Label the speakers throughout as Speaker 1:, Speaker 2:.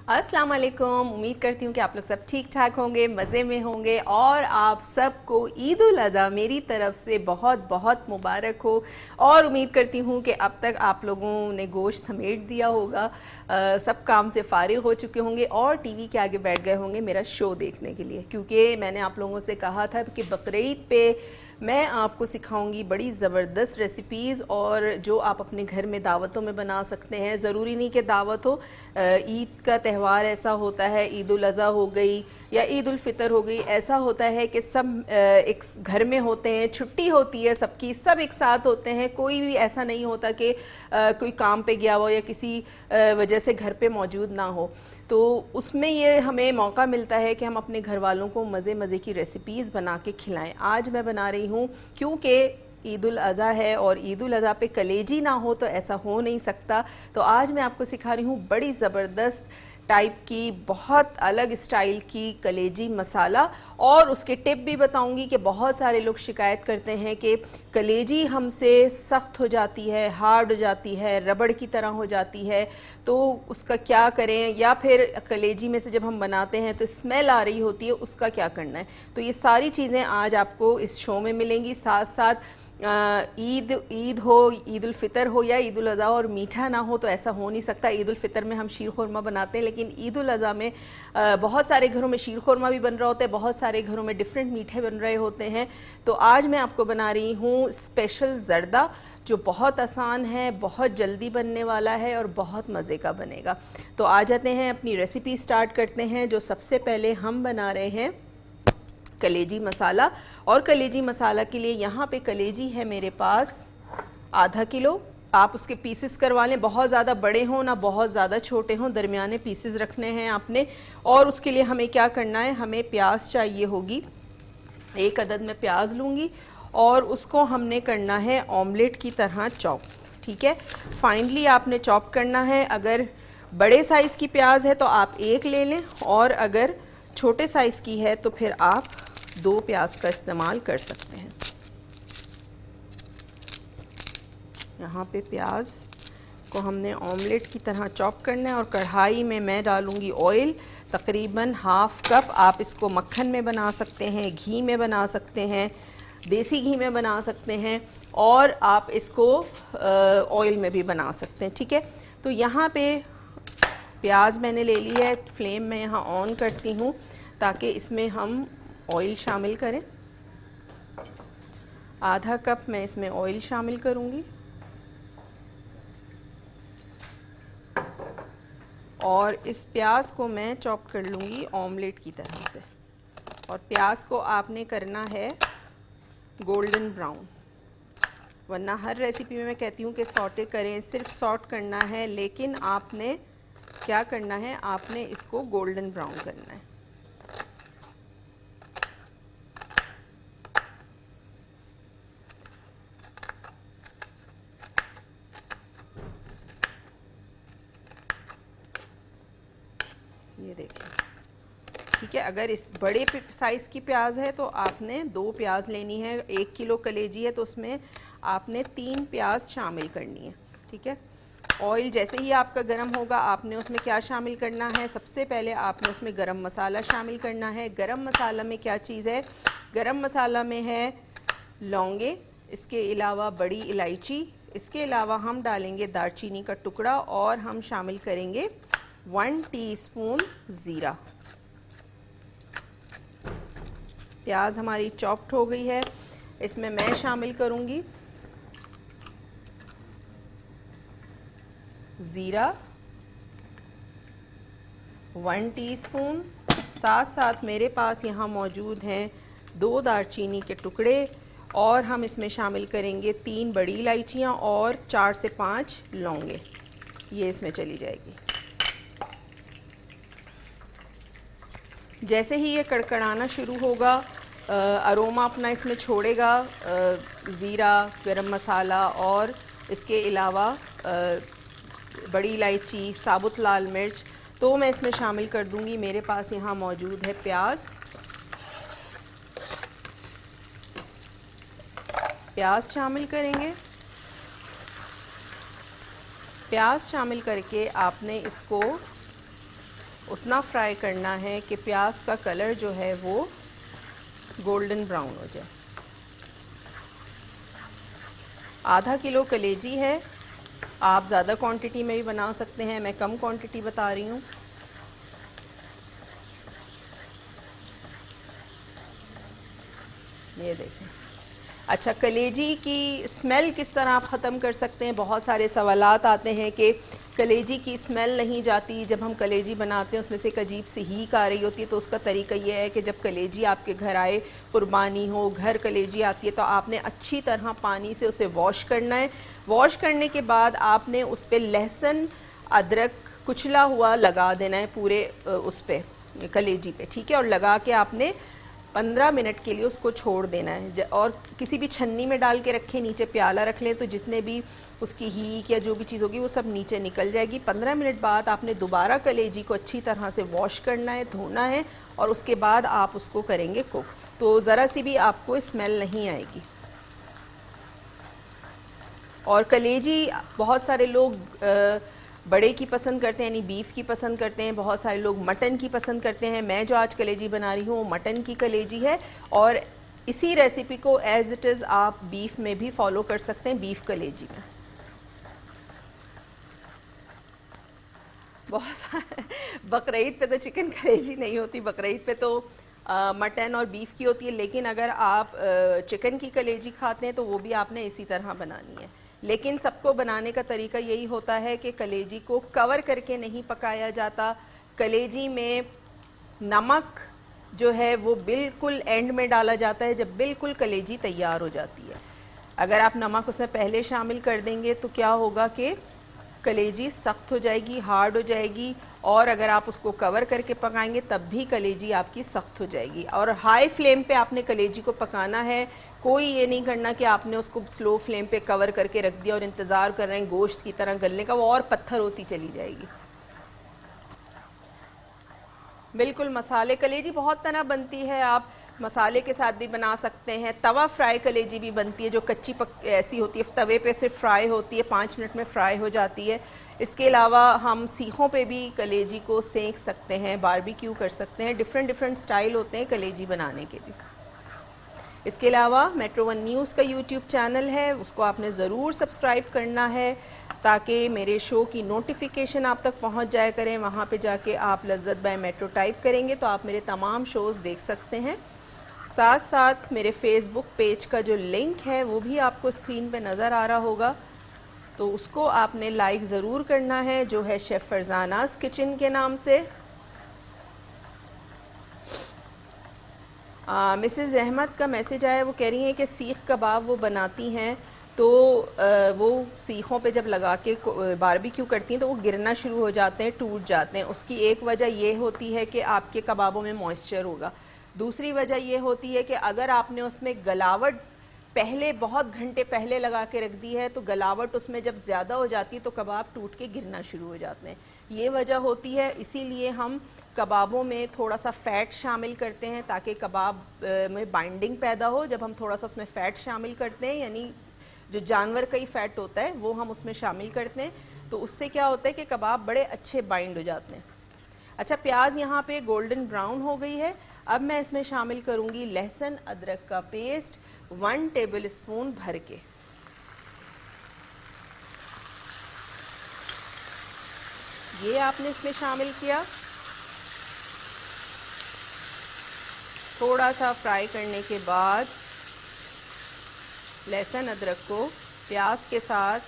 Speaker 1: अस्सलाम वालेकुम। उम्मीद करती हूँ कि आप लोग सब ठीक ठाक होंगे, मज़े में होंगे और आप सबको ईद उल अज़हा मेरी तरफ से बहुत बहुत मुबारक हो। और उम्मीद करती हूँ कि अब तक आप लोगों ने गोश्त समेट दिया होगा, सब काम से फ़ारिग हो चुके होंगे और टीवी के आगे बैठ गए होंगे मेरा शो देखने के लिए, क्योंकि मैंने आप लोगों से कहा था कि बकरीद पे मैं आपको सिखाऊंगी बड़ी ज़बरदस्त रेसिपीज़ और जो आप अपने घर में दावतों में बना सकते हैं। ज़रूरी नहीं कि दावत हो, ईद का त्यौहार ऐसा होता है, ईद उल अज़हा हो गई या ईद उल फ़ितर हो गई, ऐसा होता है कि सब एक घर में होते हैं, छुट्टी होती है सबकी, सब एक साथ होते हैं, कोई भी ऐसा नहीं होता कि कोई काम पे गया हो या किसी वजह से घर पे मौजूद ना हो। तो उसमें ये हमें मौका मिलता है कि हम अपने घर वालों को मज़े मज़े की रेसिपीज़ बना के खिलाएं। आज मैं बना रही हूँ, क्योंकि ईद उल अज़हा है और ईद उल अज़हा पे कलेजी ना हो तो ऐसा हो नहीं सकता। तो आज मैं आपको सिखा रही हूँ बड़ी ज़बरदस्त टाइप की, बहुत अलग स्टाइल की कलेजी मसाला, और उसके टिप भी बताऊंगी कि बहुत सारे लोग शिकायत करते हैं कि कलेजी हमसे सख्त हो जाती है, हार्ड हो जाती है, रबड़ की तरह हो जाती है, तो उसका क्या करें, या फिर कलेजी में से जब हम बनाते हैं तो स्मेल आ रही होती है, उसका क्या करना है। तो ये सारी चीज़ें आज आपको इस शो में मिलेंगी। साथ साथ ईद हो, ईद उल फ़ितर हो या ईद उल अज़हा और मीठा ना हो तो ऐसा हो नहीं सकता। ईद उल फ़ितर में हम शीर खुरमा बनाते हैं, लेकिन ईद उल अज़हा में बहुत सारे घरों में शीर खुरमा भी बन रहा होता है, बहुत सारे घरों में डिफरेंट मीठे बन रहे होते हैं। तो आज मैं आपको बना रही हूँ स्पेशल ज़र्दा, जो बहुत आसान है, बहुत जल्दी बनने वाला है और बहुत मज़े का बनेगा। तो आ जाते हैं, अपनी रेसिपी स्टार्ट करते हैं। जो सबसे पहले हम बना रहे हैं कलेजी मसाला, और कलेजी मसाला के लिए यहाँ पे कलेजी है मेरे पास आधा किलो। आप उसके पीसेस करवा लें, बहुत ज़्यादा बड़े हों ना बहुत ज़्यादा छोटे हों, दरमियाने पीसेस रखने हैं आपने। और उसके लिए हमें क्या करना है, हमें प्याज चाहिए होगी, एक अदद मैं प्याज लूँगी और उसको हमने करना है ऑमलेट की तरह चॉप। ठीक है, फाइनली आपने चॉप करना है। अगर बड़े साइज़ की प्याज है तो आप एक ले लें, और अगर छोटे साइज़ की है तो फिर आप 2 प्याज का इस्तेमाल कर सकते हैं। यहाँ पे प्याज को हमने ऑमलेट की तरह चॉप करना है, और कढ़ाई में मैं डालूँगी ऑयल, तकरीबन हाफ़ कप। आप इसको मक्खन में बना सकते हैं, घी में बना सकते हैं, देसी घी में बना सकते हैं, और आप इसको ऑयल में भी बना सकते हैं। ठीक है, तो यहाँ पे प्याज मैंने ले ली है, फ्लेम मैं यहाँ ऑन करती हूँ ताकि इसमें हम ऑयल शामिल करें। आधा कप मैं इसमें ऑयल शामिल करूँगी और इस प्याज को मैं चॉप कर लूँगी ऑमलेट की तरह से। और प्याज को आपने करना है गोल्डन ब्राउन, वरना हर रेसिपी में मैं कहती हूँ कि सॉटे करें, सिर्फ सॉट करना है, लेकिन आपने क्या करना है, आपने इसको गोल्डन ब्राउन करना है। ये देखिए, ठीक है। अगर इस बड़े साइज़ की प्याज है तो आपने 2 प्याज लेनी है। 1 किलो कलेजी है तो उसमें आपने 3 प्याज शामिल करनी है। ठीक है, ऑयल जैसे ही आपका गरम होगा आपने उसमें क्या शामिल करना है, सबसे पहले आपने उसमें गरम मसाला शामिल करना है। गरम मसाला में क्या चीज़ है, गरम मसाला में है लौंगे, इसके अलावा बड़ी इलायची, इसके अलावा हम डालेंगे दालचीनी का टुकड़ा, और हम शामिल करेंगे 1 टीस्पून ज़ीरा। प्याज हमारी चॉप्ड हो गई है, इसमें मैं शामिल करूंगी ज़ीरा 1 टीस्पून। साथ साथ मेरे पास यहाँ मौजूद हैं 2 दालचीनी के टुकड़े, और हम इसमें शामिल करेंगे 3 बड़ी इलायचियाँ और 4 से 5 लौंगे, ये इसमें चली जाएगी। जैसे ही ये कड़कड़ाना शुरू होगा, अरोमा अपना इसमें छोड़ेगा, ज़ीरा, गरम मसाला और इसके अलावा बड़ी इलायची, साबुत लाल मिर्च, तो मैं इसमें शामिल कर दूंगी। मेरे पास यहाँ मौजूद है प्याज। प्याज शामिल करेंगे। प्याज शामिल करके आपने इसको उतना फ्राई करना है कि प्याज का कलर जो है वो गोल्डन ब्राउन हो जाए। आधा किलो कलेजी है, आप ज़्यादा क्वांटिटी में भी बना सकते हैं, मैं कम क्वांटिटी बता रही हूँ। ये देखें। अच्छा, कलेजी की स्मेल किस तरह आप ख़त्म कर सकते हैं? बहुत सारे सवालात आते हैं कि कलेजी की स्मेल नहीं जाती, जब हम कलेजी बनाते हैं उसमें से एक अजीब सी हीक आ रही होती है। तो उसका तरीका ये है कि जब कलेजी आपके घर आए, कुर्बानी हो, घर कलेजी आती है, तो आपने अच्छी तरह पानी से उसे वॉश करना है। वॉश करने के बाद आपने उस पर लहसुन अदरक कुचला हुआ लगा देना है पूरे उस पर कलेजी पे, ठीक है। और लगा के आपने 15 मिनट के लिए उसको छोड़ देना है। और किसी भी छन्नी में डाल के रखें, नीचे प्याला रख लें, तो जितने भी उसकी हीक या जो भी चीज़ होगी वो सब नीचे निकल जाएगी। 15 मिनट बाद आपने दोबारा कलेजी को अच्छी तरह से वॉश करना है, धोना है, और उसके बाद आप उसको करेंगे कुक, तो ज़रा सी भी आपको स्मेल नहीं आएगी। और कलेजी बहुत सारे लोग बड़े की पसंद करते हैं, यानी बीफ की पसंद करते हैं, बहुत सारे लोग मटन की पसंद करते हैं। मैं जो आज कलेजी बना रही हूँ वो मटन की कलेजी है, और इसी रेसिपी को एज़ इट इज़ आप बीफ में भी फॉलो कर सकते हैं, बीफ कलेजी में। बहुत सारे बकरीद पे तो चिकन कलेजी नहीं होती, बकरीद पे तो मटन और बीफ की होती है, लेकिन अगर आप चिकन की कलेजी खाते हैं तो वो भी आपने इसी तरह बनानी है। लेकिन सबको बनाने का तरीका यही होता है कि कलेजी को कवर करके नहीं पकाया जाता। कलेजी में नमक जो है वो बिल्कुल एंड में डाला जाता है, जब बिल्कुल कलेजी तैयार हो जाती है। अगर आप नमक उसमें पहले शामिल कर देंगे तो क्या होगा कि कलेजी सख्त हो जाएगी, हार्ड हो जाएगी, और अगर आप उसको कवर करके पकाएंगे तब भी कलेजी आपकी सख्त हो जाएगी। और हाई फ्लेम पे आपने कलेजी को पकाना है, कोई ये नहीं करना कि आपने उसको स्लो फ्लेम पे कवर करके रख दिया और इंतज़ार कर रहे हैं गोश्त की तरह गलने का, वो और पत्थर होती चली जाएगी। बिल्कुल, मसाले कलेजी बहुत तरह बनती है, आप मसाले के साथ भी बना सकते हैं। तवा फ्राई कलेजी भी बनती है, जो कच्ची ऐसी होती है, तवे पे सिर्फ फ्राई होती है, 5 मिनट में फ्राई हो जाती है। इसके अलावा हम सीखों पे भी कलेजी को सेंक सकते हैं, बारबेक्यू कर सकते हैं। डिफरेंट स्टाइल होते हैं कलेजी बनाने के भी। इसके अलावा मेट्रो वन न्यूज़ का यूट्यूब चैनल है, उसको आपने ज़रूर सब्सक्राइब करना है ताकि मेरे शो की नोटिफिकेशन आप तक पहुंच जाया करें। वहां पे जाके आप लज्जत बाय मेट्रो टाइप करेंगे तो आप मेरे तमाम शोज़ देख सकते हैं। साथ साथ मेरे फेसबुक पेज का जो लिंक है वो भी आपको स्क्रीन पे नज़र आ रहा होगा, तो उसको आपने लाइक ज़रूर करना है, जो है शेफ़ फरजानास किचन के नाम से। मिसेज़ अहमद का मैसेज आया, वो कह रही हैं कि सीख कबाब वो बनाती हैं, तो वो सीखों पे जब लगा के बारबेक्यू करती हैं तो वो गिरना शुरू हो जाते हैं, टूट जाते हैं। उसकी एक वजह ये होती है कि आपके कबाबों में मॉइस्चर होगा। दूसरी वजह ये होती है कि अगर आपने उसमें गलावट पहले बहुत घंटे पहले लगा के रख दी है तो गलावट उसमें जब ज़्यादा हो जाती है तो कबाब टूट के गिरना शुरू हो जाते हैं, ये वजह होती है। इसीलिए हम कबाबों में थोड़ा सा फ़ैट शामिल करते हैं ताकि कबाब में बाइंडिंग पैदा हो। जब हम थोड़ा सा उसमें फ़ैट शामिल करते हैं, यानी जो जानवर का ही फ़ैट होता है वो हम उसमें शामिल करते हैं, तो उससे क्या होता है कि कबाब बड़े अच्छे बाइंड हो जाते हैं। अच्छा, प्याज यहाँ पे गोल्डन ब्राउन हो गई है। अब मैं इसमें शामिल करूँगी लहसुन अदरक का पेस्ट 1 टेबल स्पून भर के। ये आपने इसमें शामिल किया। थोड़ा सा फ्राई करने के बाद लहसुन अदरक को प्याज के साथ,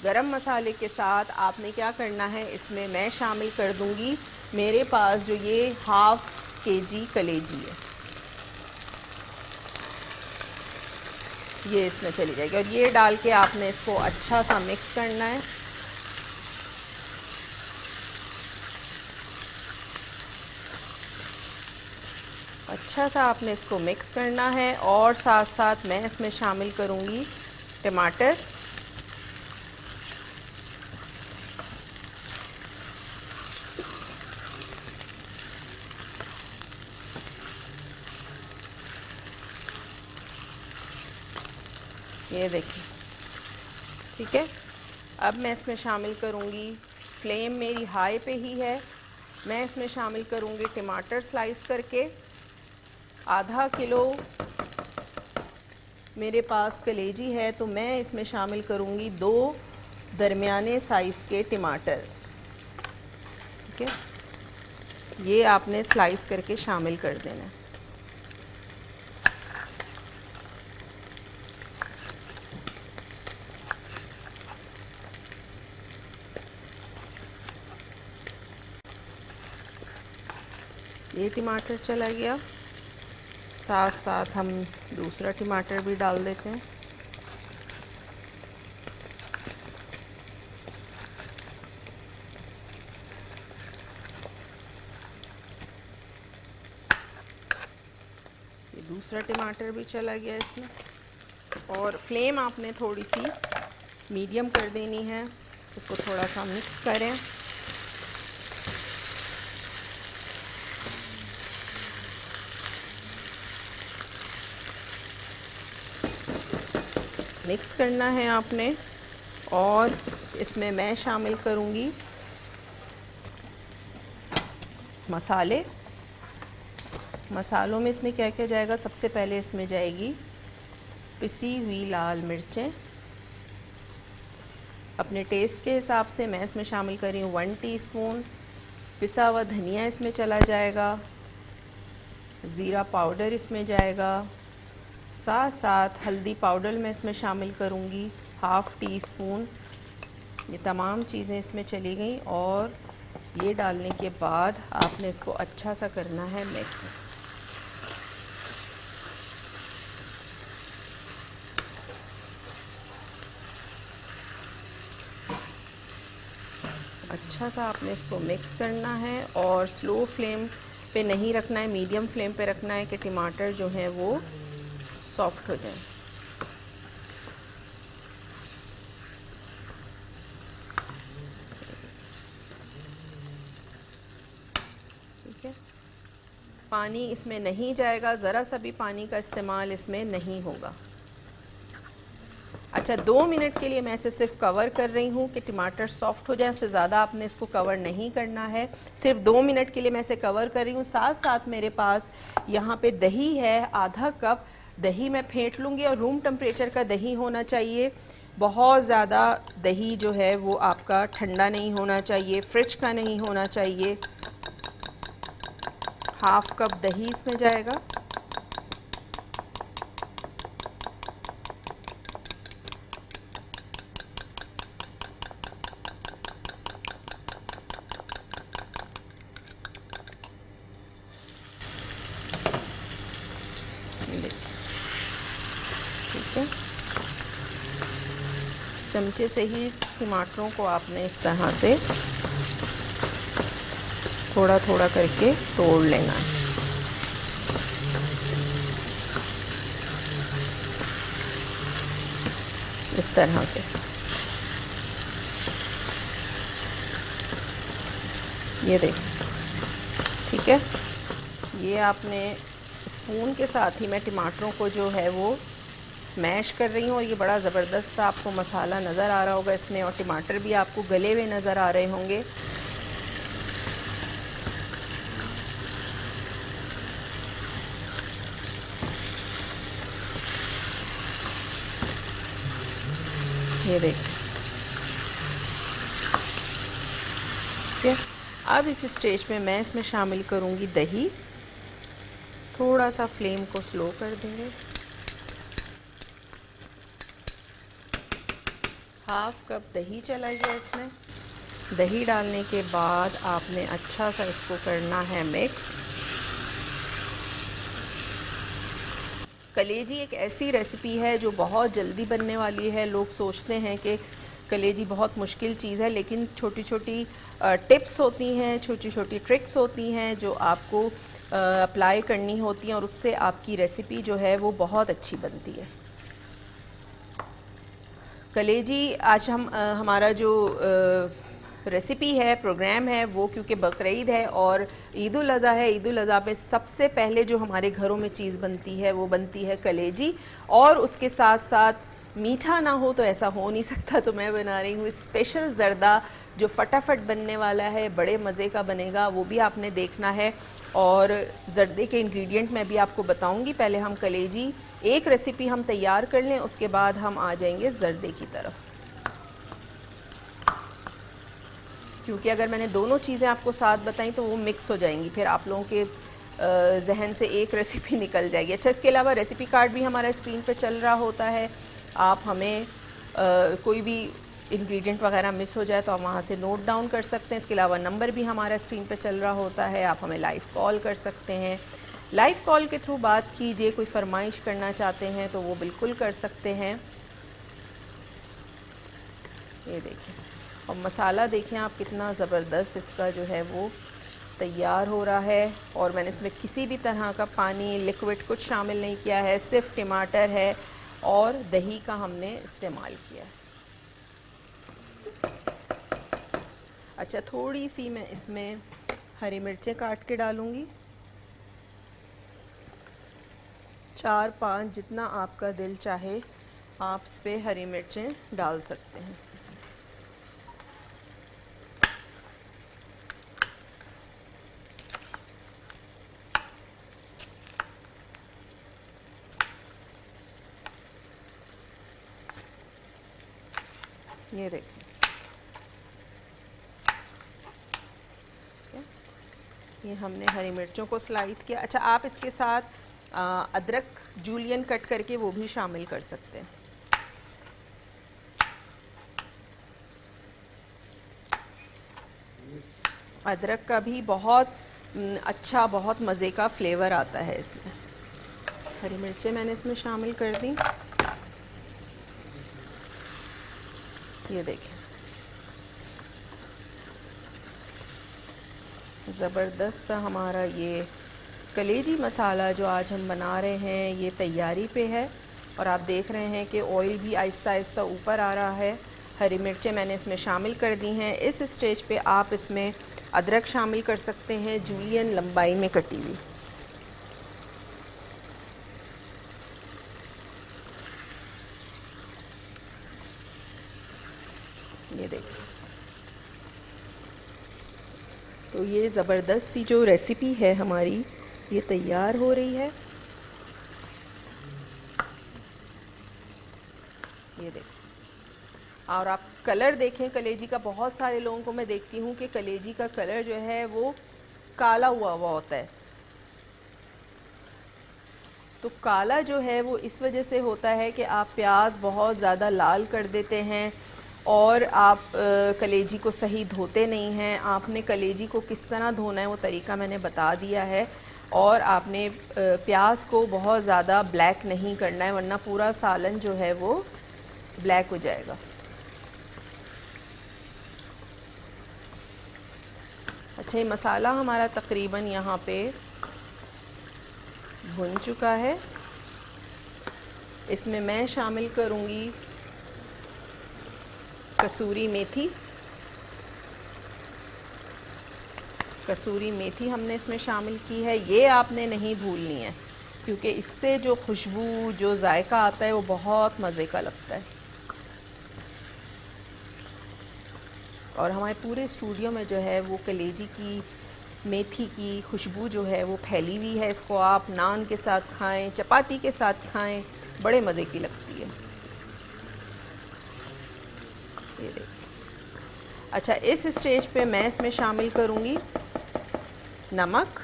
Speaker 1: गरम मसाले के साथ आपने क्या करना है, इसमें मैं शामिल कर दूंगी मेरे पास जो ये ½ kg कलेजी है, ये इसमें चली जाएगी। और ये डाल के आपने इसको अच्छा सा मिक्स करना है। अच्छा सा आपने इसको मिक्स करना है, और साथ साथ मैं इसमें शामिल करूँगी टमाटर। ये देखिए, ठीक है। अब मैं इसमें शामिल करूँगी, फ्लेम मेरी हाई पे ही है, मैं इसमें शामिल करूँगी टमाटर स्लाइस करके। आधा किलो मेरे पास कलेजी है तो मैं इसमें शामिल करूँगी 2 दरमियाने साइज़ के टमाटर। ठीक है, ये आपने स्लाइस करके शामिल कर देना है। ये टमाटर चला गया, साथ साथ हम दूसरा टमाटर भी डाल देते हैं। ये दूसरा टमाटर भी चला गया इसमें। और फ्लेम आपने थोड़ी सी मीडियम कर देनी है। इसको थोड़ा सा मिक्स करें। मिक्स करना है आपने। और इसमें मैं शामिल करूँगी मसाले। मसालों में इसमें क्या क्या जाएगा? सबसे पहले इसमें जाएगी पिसी हुई लाल मिर्चें अपने टेस्ट के हिसाब से। मैं इसमें शामिल कर रही हूँ 1 टीस्पून। पिसा हुआ धनिया इसमें चला जाएगा। ज़ीरा पाउडर इसमें जाएगा। साथ साथ हल्दी पाउडर मैं इसमें शामिल करूँगी 1/2 टीस्पून। ये तमाम चीज़ें इसमें चली गई। और ये डालने के बाद आपने इसको अच्छा सा करना है मिक्स। अच्छा सा आपने इसको मिक्स करना है और स्लो फ्लेम पे नहीं रखना है, मीडियम फ्लेम पे रखना है कि टमाटर जो है वो सॉफ्ट हो जाए। ठीक है, पानी इसमें नहीं जाएगा, ज़रा सा भी पानी का इस्तेमाल इसमें नहीं होगा। अच्छा, 2 मिनट के लिए मैं इसे सिर्फ कवर कर रही हूँ कि टमाटर सॉफ्ट हो जाए। उससे ज़्यादा आपने इसको कवर नहीं करना है। सिर्फ 2 मिनट के लिए मैं इसे कवर कर रही हूँ। साथ साथ मेरे पास यहाँ पे दही है, आधा कप दही मैं फेंट लूँगी। और रूम टेम्परेचर का दही होना चाहिए। बहुत ज़्यादा दही जो है वो आपका ठंडा नहीं होना चाहिए, फ्रिज का नहीं होना चाहिए। 1/2 कप दही इसमें जाएगा। ठीक है, चमचे से ही टमाटरों को आपने इस तरह से थोड़ा थोड़ा करके तोड़ लेना है। इस तरह से ये देखें। ठीक है, ये आपने स्पून के साथ ही मैं टमाटरों को जो है वो मैश कर रही हूँ। और ये बड़ा ज़बरदस्त सा आपको मसाला नज़र आ रहा होगा इसमें। और टमाटर भी आपको गले हुए नज़र आ रहे होंगे। ये देखें। ठीक है, अब इस स्टेज में मैं इसमें शामिल करूँगी दही। थोड़ा सा फ्लेम को स्लो कर देंगे। 1/2 कप दही चला गया इसमें। दही डालने के बाद आपने अच्छा सा इसको करना है मिक्स। कलेजी एक ऐसी रेसिपी है जो बहुत जल्दी बनने वाली है। लोग सोचते हैं कि कलेजी बहुत मुश्किल चीज़ है, लेकिन छोटी छोटी टिप्स होती हैं, छोटी छोटी ट्रिक्स होती हैं जो आपको अप्लाई करनी होती हैं और उससे आपकी रेसिपी जो है वो बहुत अच्छी बनती है। कलेजी आज हमारा जो रेसिपी है, प्रोग्राम है, वो क्योंकि बकरीद है और ईद उल अज़हा है। ईद उल अज़हा पे सबसे पहले जो हमारे घरों में चीज़ बनती है वो बनती है कलेजी। और उसके साथ साथ मीठा ना हो तो ऐसा हो नहीं सकता, तो मैं बना रही हूँ स्पेशल ज़र्दा जो फटाफट बनने वाला है, बड़े मज़े का बनेगा, वो भी आपने देखना है। और ज़र्दे के इंग्रेडिएंट मैं भी आपको बताऊंगी। पहले हम कलेजी एक रेसिपी हम तैयार कर लें, उसके बाद हम आ जाएंगे ज़र्दे की तरफ, क्योंकि अगर मैंने दोनों चीज़ें आपको साथ बताई तो वो मिक्स हो जाएंगी, फिर आप लोगों के जहन से एक रेसिपी निकल जाएगी। अच्छा, इसके अलावा रेसिपी कार्ड भी हमारा स्क्रीन पे चल रहा होता है, आप हमें कोई भी इंग्रेडिएंट वगैरह मिस हो जाए तो आप वहाँ से नोट डाउन कर सकते हैं। इसके अलावा नंबर भी हमारा स्क्रीन पे चल रहा होता है, आप हमें लाइव कॉल कर सकते हैं। लाइव कॉल के थ्रू बात कीजिए, कोई फरमाइश करना चाहते हैं तो वो बिल्कुल कर सकते हैं। ये देखिए, और मसाला देखें आप कितना ज़बरदस्त इसका जो है वो तैयार हो रहा है। और मैंने इसमें किसी भी तरह का पानी, लिक्विड कुछ शामिल नहीं किया है, सिर्फ टमाटर है और दही का हमने इस्तेमाल किया है। अच्छा, थोड़ी सी मैं इसमें हरी मिर्चें काट के डालूँगी, 4-5 जितना आपका दिल चाहे आप इस पर हरी मिर्चें डाल सकते हैं। ये देखिए, ये हमने हरी मिर्चों को स्लाइस किया। अच्छा, आप इसके साथ अदरक जूलियन कट करके वो भी शामिल कर सकते हैं। अदरक का भी बहुत अच्छा, बहुत मज़े का फ्लेवर आता है इसमें। हरी मिर्चें मैंने इसमें शामिल कर दी। ये देखें, ज़बरदस्त सा हमारा ये कलेजी मसाला जो आज हम बना रहे हैं ये तैयारी पे है। और आप देख रहे हैं कि ऑयल भी आहिस्ता आहिस्ता ऊपर आ रहा है। हरी मिर्चें मैंने इसमें शामिल कर दी हैं। इस स्टेज पे आप इसमें अदरक शामिल कर सकते हैं, जूलियन लंबाई में कटी हुई। ये देखिए, तो ये ज़बरदस्त सी जो रेसिपी है हमारी ये तैयार हो रही है। ये देखिए, और आप कलर देखें कलेजी का। बहुत सारे लोगों को मैं देखती हूँ कि कलेजी का कलर जो है वो काला हुआ होता है। तो काला जो है वो इस वजह से होता है कि आप प्याज बहुत ज़्यादा लाल कर देते हैं और आप कलेजी को सही धोते नहीं हैं। आपने कलेजी को किस तरह धोना है वो तरीका मैंने बता दिया है। और आपने प्याज को बहुत ज़्यादा ब्लैक नहीं करना है, वरना पूरा सालन जो है वो ब्लैक हो जाएगा। अच्छा, ये मसाला हमारा तकरीबन यहाँ पे भुन चुका है। इसमें मैं शामिल करूँगी कसूरी मेथी। कसूरी मेथी हमने इसमें शामिल की है। ये आपने नहीं भूलनी है, क्योंकि इससे जो खुशबू, जो जायका आता है वो बहुत मज़े का लगता है। और हमारे पूरे स्टूडियो में जो है वो कलेजी की, मेथी की खुशबू जो है वो फैली हुई है। इसको आप नान के साथ खाएं, चपाती के साथ खाएं, बड़े मज़े की लगती है। ये देखिए। अच्छा, इस स्टेज पे मैं इसमें शामिल करूँगी नमक।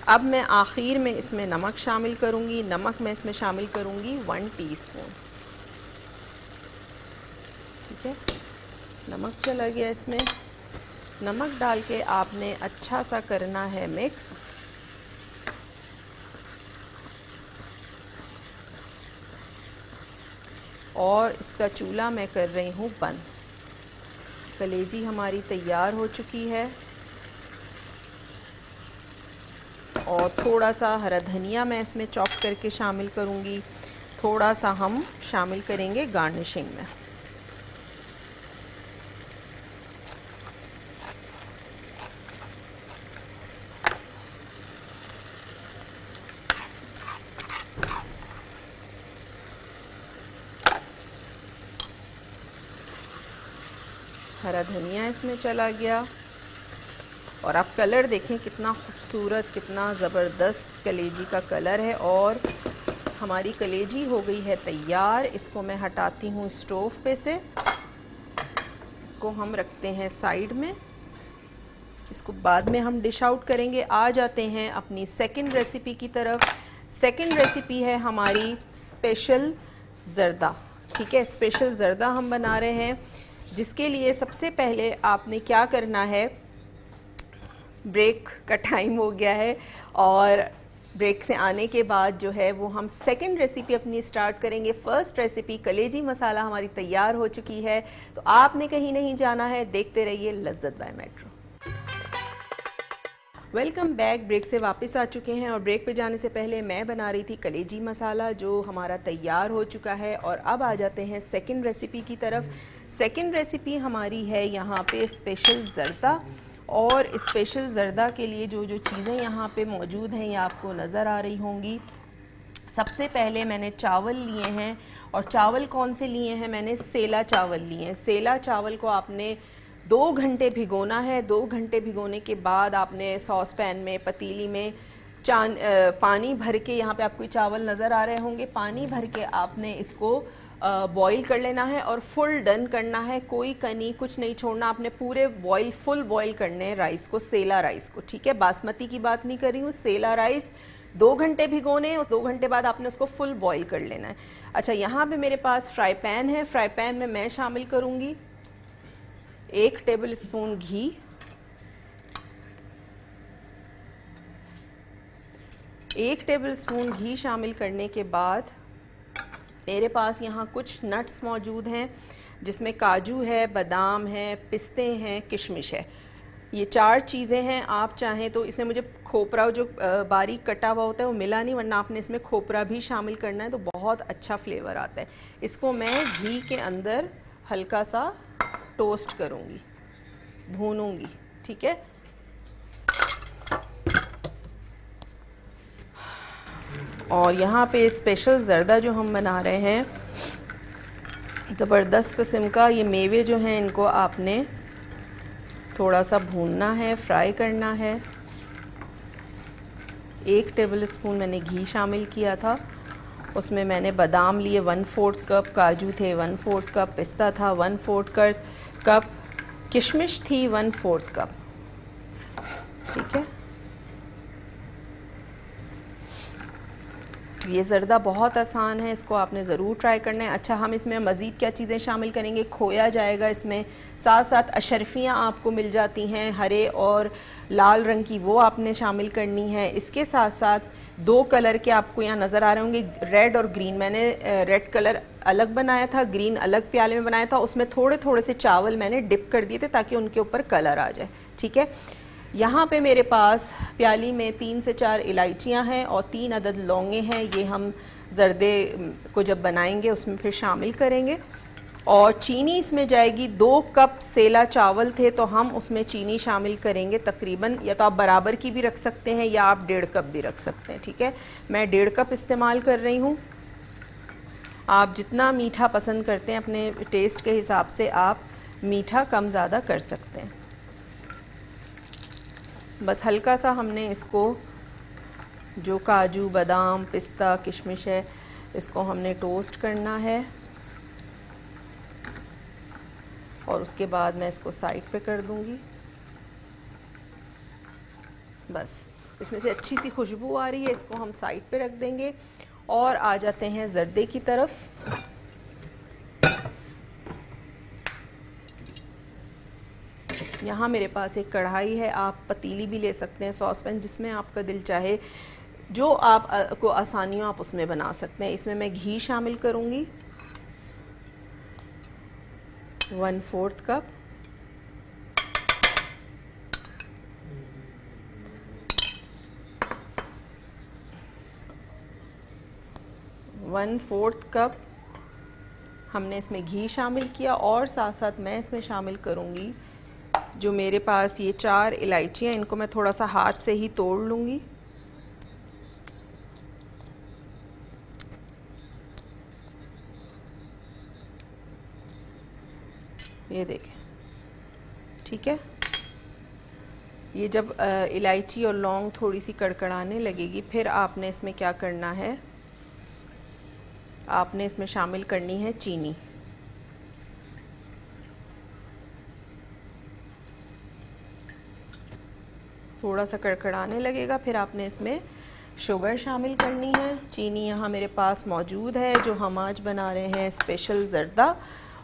Speaker 1: अब मैं आखिर में इसमें नमक शामिल करूँगी। नमक मैं इसमें शामिल करूँगी 1 टीस्पून। ठीक है, नमक चला गया इसमें। नमक डाल के आपने अच्छा सा करना है मिक्स। और इसका चूल्हा मैं कर रही हूँ बंद। कलेजी हमारी तैयार हो चुकी है। और थोड़ा सा हरा धनिया मैं इसमें चॉप करके शामिल करूँगी। थोड़ा सा हम शामिल करेंगे गार्निशिंग में। हरा धनिया इसमें चला गया। और आप कलर देखें कितना खूबसूरत, कितना ज़बरदस्त कलेजी का कलर है। और हमारी कलेजी हो गई है तैयार। इसको मैं हटाती हूँ स्टोव पे से, को हम रखते हैं साइड में, इसको बाद में हम डिश आउट करेंगे। आ जाते हैं अपनी सेकंड रेसिपी की तरफ। सेकंड रेसिपी है हमारी स्पेशल ज़र्दा। ठीक है, स्पेशल ज़र्दा हम बना रहे हैं, जिसके लिए सबसे पहले आपने क्या करना है, ब्रेक का टाइम हो गया है और ब्रेक से आने के बाद जो है वो हम सेकंड रेसिपी अपनी स्टार्ट करेंगे। फर्स्ट रेसिपी कलेजी मसाला हमारी तैयार हो चुकी है, तो आपने कहीं नहीं जाना है, देखते रहिए लज्जत by Metro. Welcome back. Break से वापस आ चुके हैं और ब्रेक पे जाने से पहले मैं बना रही थी कलेजी मसाला, जो हमारा तैयार हो चुका है। और अब आ जाते हैं सेकंड रेसिपी की तरफ। सेकंड रेसिपी हमारी है यहाँ पे स्पेशल ज़र्दा। और स्पेशल ज़र्दा के लिए जो जो चीज़ें यहाँ पे मौजूद हैं ये आपको नज़र आ रही होंगी। सबसे पहले मैंने चावल लिए हैं, और चावल कौन से लिए हैं, मैंने सेला चावल लिए हैं। सेला चावल को आपने 2 घंटे भिगोना है। 2 घंटे भिगोने के बाद आपने सॉस पैन में, पतीली में पानी भर के, यहाँ पे आपको चावल नज़र आ रहे होंगे, पानी भर के आपने इसको बॉईल कर लेना है और फुल डन करना है। कोई कनी कुछ नहीं छोड़ना, आपने पूरे बॉईल, फुल बॉईल करने हैं राइस को, सेला राइस को। ठीक है, बासमती की बात नहीं कर रही हूँ, सेला राइस 2 घंटे भिगोने, उस 2 घंटे बाद आपने उसको फुल बॉईल कर लेना है। अच्छा, यहाँ पे मेरे पास फ्राई पैन है। फ्राई पैन में मैं शामिल करूँगी 1 टेबल स्पून घी, 1 टेबल स्पून घी शामिल करने के बाद मेरे पास यहाँ कुछ नट्स मौजूद हैं, जिसमें काजू है, बादाम है, पिस्ते हैं, किशमिश है। ये 4 चीज़ें हैं। आप चाहें तो इसमें, मुझे खोपरा जो बारीक कटा हुआ होता है वो मिला नहीं, वरना आपने इसमें खोपरा भी शामिल करना है तो बहुत अच्छा फ्लेवर आता है। इसको मैं घी के अंदर हल्का सा टोस्ट करूँगी, भूनूंगी। ठीक है, और यहाँ पे स्पेशल ज़र्दा जो हम बना रहे हैं, ज़बरदस्त किस्म का, ये मेवे जो हैं इनको आपने थोड़ा सा भूनना है, फ्राई करना है। 1 टेबल स्पून मैंने घी शामिल किया था, उसमें मैंने बादाम लिए 1/4 कप, काजू थे 1/4 कप, पिस्ता था 1/4 कप, किशमिश थी 1/4 कप। ठीक है, ये ज़र्दा बहुत आसान है, इसको आपने ज़रूर ट्राई करना है। अच्छा, हम इसमें मज़ीद क्या चीज़ें शामिल करेंगे, खोया जाएगा इसमें, साथ साथ अशरफियाँ आपको मिल जाती हैं हरे और लाल रंग की, वो आपने शामिल करनी है। इसके साथ साथ 2 कलर के आपको यहाँ नज़र आ रहे होंगे, रेड और ग्रीन। मैंने रेड कलर अलग बनाया था, ग्रीन अलग प्याले में बनाया था, उसमें थोड़े थोड़े से चावल मैंने डिप कर दिए थे ताकि उनके ऊपर कलर आ जाए। ठीक है, यहाँ पे मेरे पास प्याली में 3 से 4 इलायचियाँ हैं और 3 अदद लौंगे हैं। ये हम ज़र्दे को जब बनाएंगे उसमें फिर शामिल करेंगे। और चीनी इसमें जाएगी, 2 कप सेला चावल थे तो हम उसमें चीनी शामिल करेंगे तकरीबन, या तो आप बराबर की भी रख सकते हैं या आप 1.5 कप भी रख सकते हैं। ठीक है, मैं 1.5 कप इस्तेमाल कर रही हूँ। आप जितना मीठा पसंद करते हैं अपने टेस्ट के हिसाब से आप मीठा कम ज़्यादा कर सकते हैं। बस हल्का सा हमने इसको, जो काजू, बादाम, पिस्ता, किशमिश है, इसको हमने टोस्ट करना है। और उसके बाद मैं इसको साइड पे कर दूंगी। बस इसमें से अच्छी सी खुशबू आ रही है, इसको हम साइड पे रख देंगे। और आ जाते हैं ज़र्दे की तरफ। यहाँ मेरे पास एक कढ़ाई है, आप पतीली भी ले सकते हैं, सॉस पैन, जिसमें आपका दिल चाहे, जो आप को आसानी हो आप उसमें बना सकते हैं। इसमें मैं घी शामिल करूँगी 1/4 कप। वन फोर्थ कप हमने इसमें घी शामिल किया, और साथ साथ मैं इसमें शामिल करूँगी जो मेरे पास ये 4 इलायचियाँ, इनको मैं थोड़ा सा हाथ से ही तोड़ लूँगी। ये देखें, ठीक है। ये जब इलायची और लौंग थोड़ी सी कड़कड़ाने लगेगी, फिर आपने इसमें क्या करना है, आपने इसमें शामिल करनी है चीनी। थोड़ा सा कड़कड़ाने लगेगा, फिर आपने इसमें शुगर शामिल करनी है। चीनी यहाँ मेरे पास मौजूद है, जो हम आज बना रहे हैं स्पेशल ज़र्दा।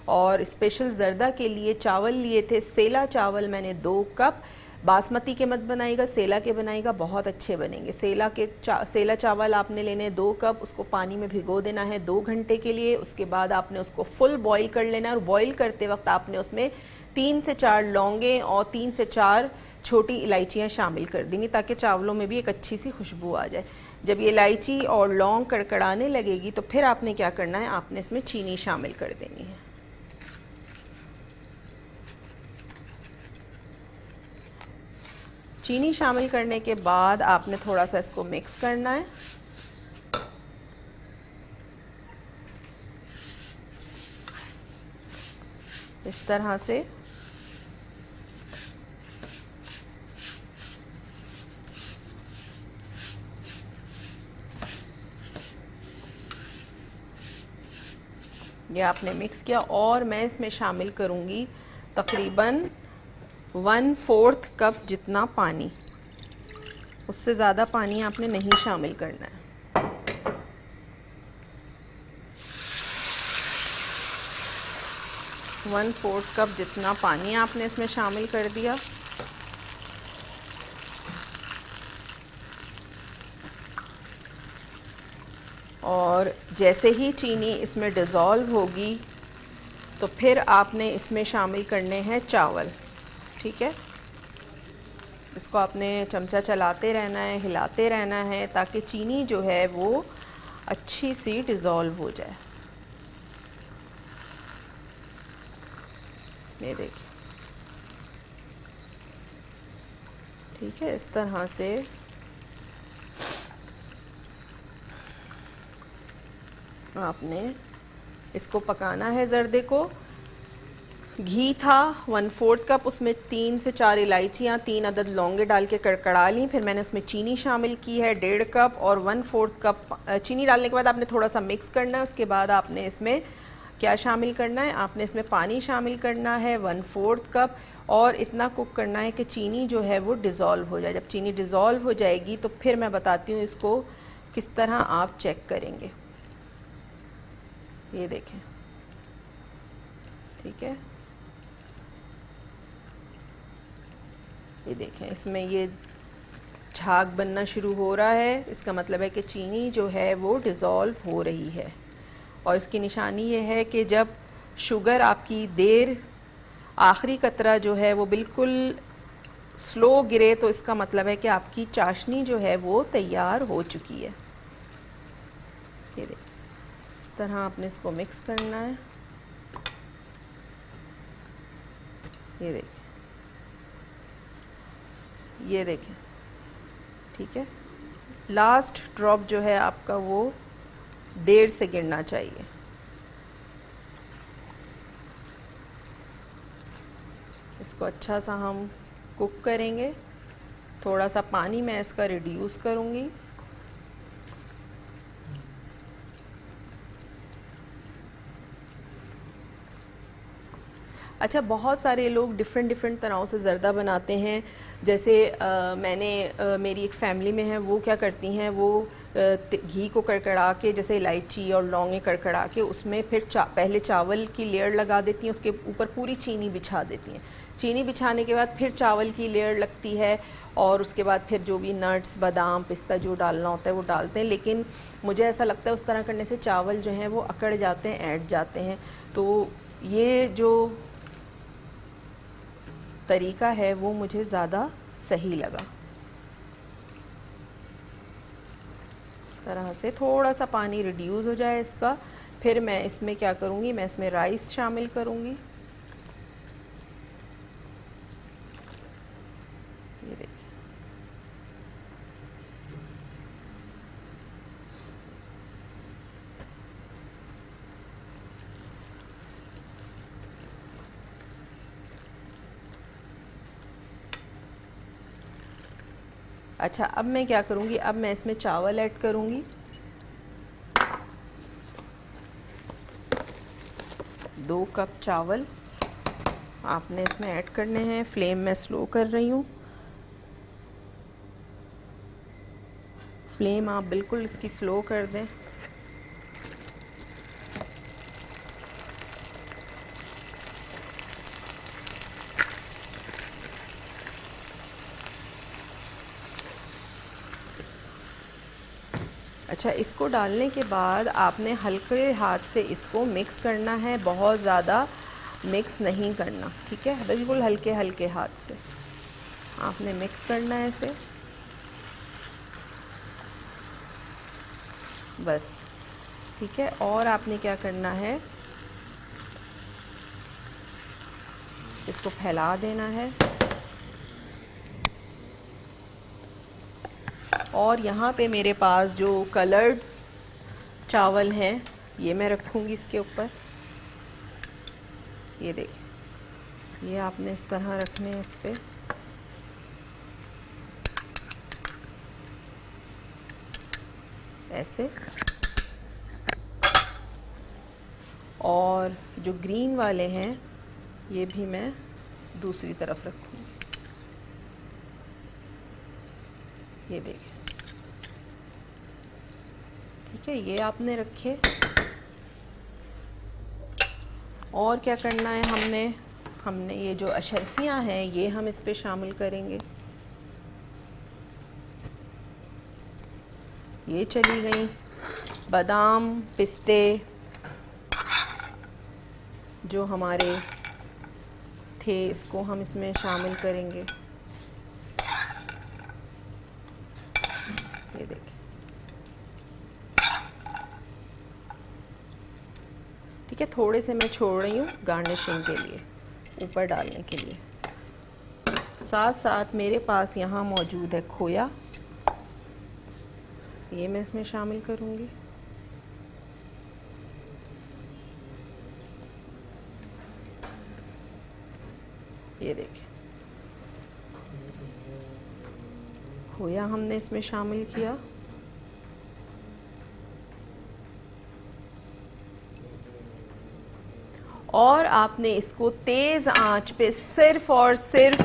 Speaker 1: और स्पेशल ज़र्दा के लिए चावल लिए थे, सेला चावल मैंने 2 कप। बासमती के मत बनाइएगा, सेला के बनाइएगा, बहुत अच्छे बनेंगे। सेला चावल आपने लेने 2 कप, उसको पानी में भिगो देना है 2 घंटे के लिए। उसके बाद आपने उसको फुल बॉईल कर लेना है, और बॉईल करते वक्त आपने उसमें 3 से 4 लौंगे और 3 से 4 छोटी इलायचियाँ शामिल कर देंगी, ताकि चावलों में भी एक अच्छी सी खुशबू आ जाए। जब ये इलायची और लौंग कड़कड़ाने लगेगी, तो फिर आपने क्या करना है, आपने इसमें चीनी शामिल कर देनी है। चीनी शामिल करने के बाद आपने थोड़ा सा इसको मिक्स करना है। इस तरह से ये आपने मिक्स किया, और मैं इसमें शामिल करूँगी तकरीबन 1/4 कप जितना पानी। उससे ज़्यादा पानी आपने नहीं शामिल करना है। वन 1/4 कप जितना पानी आपने इसमें शामिल कर दिया। और जैसे ही चीनी इसमें डिज़ोल्व होगी, तो फिर आपने इसमें शामिल करने हैं चावल। ठीक है, इसको आपने चमचा चलाते रहना है, हिलाते रहना है, ताकि चीनी जो है वो अच्छी सी डिज़ोल्व हो जाए। ये देखिए, ठीक है, इस तरह से आपने इसको पकाना है। ज़र्दे को घी था 1/4 कप, उसमें 3 से 4 इलायचियाँ, 3 अदद लौंगे डाल के कड़कड़ा ली। फिर मैंने उसमें चीनी शामिल की है 1.5 कप, और 1/4 कप चीनी डालने के बाद आपने थोड़ा सा मिक्स करना है। उसके बाद आपने इसमें क्या शामिल करना है, आपने इसमें पानी शामिल करना है 1/4 कप, और इतना कुक करना है कि चीनी जो है वो डिज़ोल्व हो जाए। जब चीनी डिज़ोल्व हो जाएगी, तो फिर मैं बताती हूँ इसको किस तरह आप चेक करेंगे। ये देखें, ठीक है, ये देखें, इसमें ये झाग बनना शुरू हो रहा है। इसका मतलब है कि चीनी जो है वो डिज़ोल्व हो रही है। और इसकी निशानी ये है कि जब शुगर आपकी आखिरी कतरा जो है वो बिल्कुल स्लो गिरे, तो इसका मतलब है कि आपकी चाशनी जो है वो तैयार हो चुकी है। ये देखिए, इस तरह आपने इसको मिक्स करना है। ये देखिए, ये देखें, ठीक है, लास्ट ड्रॉप जो है आपका वो 1.5 से गिरना चाहिए। इसको अच्छा सा हम कुक करेंगे। थोड़ा सा पानी मैं इसका रिड्यूस करूँगी। अच्छा, बहुत सारे लोग डिफरेंट तरहों से ज़र्दा बनाते हैं। जैसे मेरी एक फ़ैमिली में है, वो क्या करती हैं, वो घी को कड़कड़ा के, जैसे इलायची और लौंगे कड़कड़ा के, उसमें फिर पहले चावल की लेयर लगा देती हैं, उसके ऊपर पूरी चीनी बिछा देती हैं। चीनी बिछाने के बाद फिर चावल की लेयर लगती है, और उसके बाद फिर जो भी नट्स, बादाम, पिस्ता जो डालना होता है वो डालते हैं। लेकिन मुझे ऐसा लगता है उस तरह करने से चावल जो हैं वो अकड़ जाते हैं, ऐंठ जाते हैं। तो ये जो तरीका है वो मुझे ज़्यादा सही लगा। तरह से थोड़ा सा पानी रिड्यूस हो जाए इसका, फिर मैं इसमें क्या करूँगी, मैं इसमें राइस शामिल करूँगी। ये देखिए, अच्छा, अब मैं क्या करूँगी, अब मैं इसमें चावल ऐड करूँगी। 2 कप चावल आपने इसमें ऐड करने हैं। फ्लेम मैं स्लो कर रही हूँ। फ्लेम आप बिल्कुल इसकी स्लो कर दें। अच्छा, इसको डालने के बाद आपने हल्के हाथ से इसको मिक्स करना है, बहुत ज़्यादा मिक्स नहीं करना, ठीक है। बिल्कुल हल्के हल्के हाथ से आपने मिक्स करना है इसे, बस, ठीक है। और आपने क्या करना है, इसको फैला देना है। और यहाँ पे मेरे पास जो कलर्ड चावल हैं ये मैं रखूँगी इसके ऊपर। ये देखिए, ये आपने इस तरह रखने हैं इस पे। ऐसे। और जो ग्रीन वाले हैं ये भी मैं दूसरी तरफ रखूँगी। ये देखिए, ठीक है, ये आपने रखे। और क्या करना है, हमने ये जो अशरफियाँ हैं ये हम इस पे शामिल करेंगे। ये चली गई। बादाम, पिस्ते जो हमारे थे इसको हम इसमें शामिल करेंगे। ये देखिए, ठीक है। थोड़े से मैं छोड़ रही हूँ गार्निशिंग के लिए, ऊपर डालने के लिए। साथ साथ मेरे पास यहाँ मौजूद है खोया, ये मैं इसमें शामिल करूँगी। ये देखिए, खोया हमने इसमें शामिल किया। और आपने इसको तेज़ आंच पे सिर्फ़ और सिर्फ